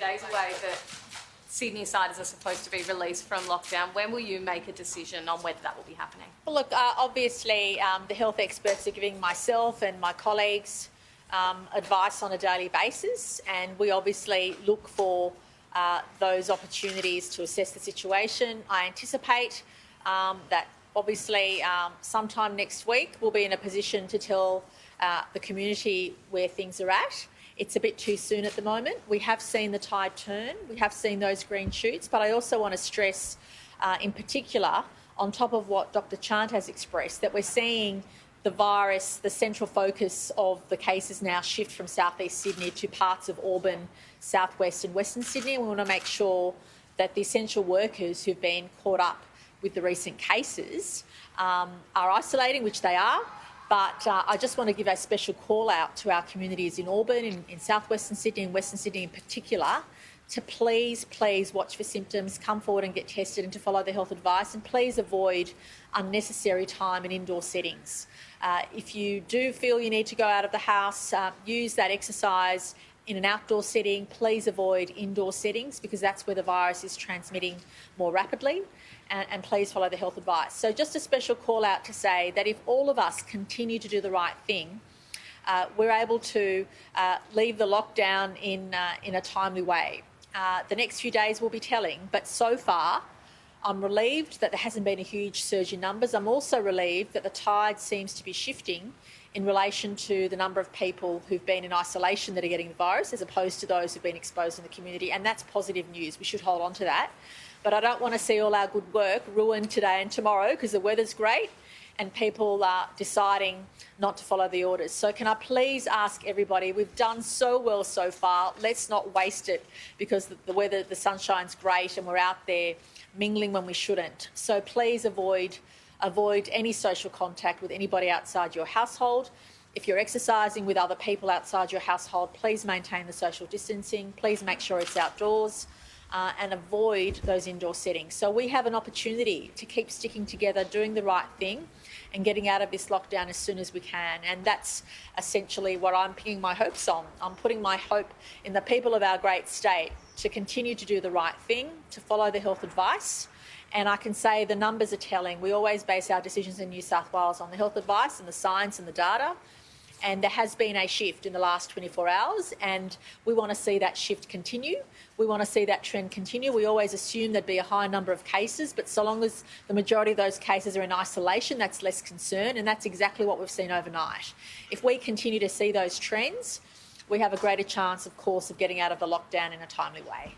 days away that Sydney-siders are supposed to be released from lockdown. When will you make a decision on whether that will be happening? Well, look, obviously the health experts are giving myself and my colleagues advice on a daily basis, and we obviously look for those opportunities to assess the situation. I anticipate that obviously sometime next week we'll be in a position to tell the community where things are at. It's a bit too soon at the moment. We have seen the tide turn. We have seen those green shoots, but I also want to stress in particular, on top of what Dr. Chant has expressed, that we're seeing the virus, the central focus of the cases now shift from southeast Sydney to parts of Auburn, southwest and western Sydney. We want to make sure that the essential workers who've been caught up with the recent cases are isolating, which they are. But I just want to give a special call out to our communities in Auburn, in southwestern Sydney and western Sydney in particular, to please watch for symptoms, come forward and get tested and to follow the health advice, and please avoid unnecessary time in indoor settings. If you do feel you need to go out of the house, use that exercise in an outdoor setting. Please avoid indoor settings because that's where the virus is transmitting more rapidly. And please follow the health advice. So just a special call out to say that if all of us continue to do the right thing, we're able to leave the lockdown in a timely way. The next few days will be telling, but so far I'm relieved that there hasn't been a huge surge in numbers. I'm also relieved that the tide seems to be shifting in relation to the number of people who've been in isolation that are getting the virus as opposed to those who've been exposed in the community, and that's positive news. We should hold on to that. But I don't want to see all our good work ruined today and tomorrow because the weather's great and people are deciding not to follow the orders. So can I please ask everybody, we've done so well so far, let's not waste it because the weather, the sunshine's great and we're out there mingling when we shouldn't. So please avoid any social contact with anybody outside your household. If you're exercising with other people outside your household, please maintain the social distancing. Please make sure it's outdoors. And avoid those indoor settings. So we have an opportunity to keep sticking together, doing the right thing and getting out of this lockdown as soon as we can. And that's essentially what I'm pinning my hopes on. I'm putting my hope in the people of our great state to continue to do the right thing, to follow the health advice. And I can say the numbers are telling. We always base our decisions in New South Wales on the health advice and the science and the data. And there has been a shift in the last 24 hours and we want to see that shift continue. We want to see that trend continue. We always assume there'd be a high number of cases, but so long as the majority of those cases are in isolation, that's less concern, and that's exactly what we've seen overnight. If we continue to see those trends, we have a greater chance, of course, of getting out of the lockdown in a timely way.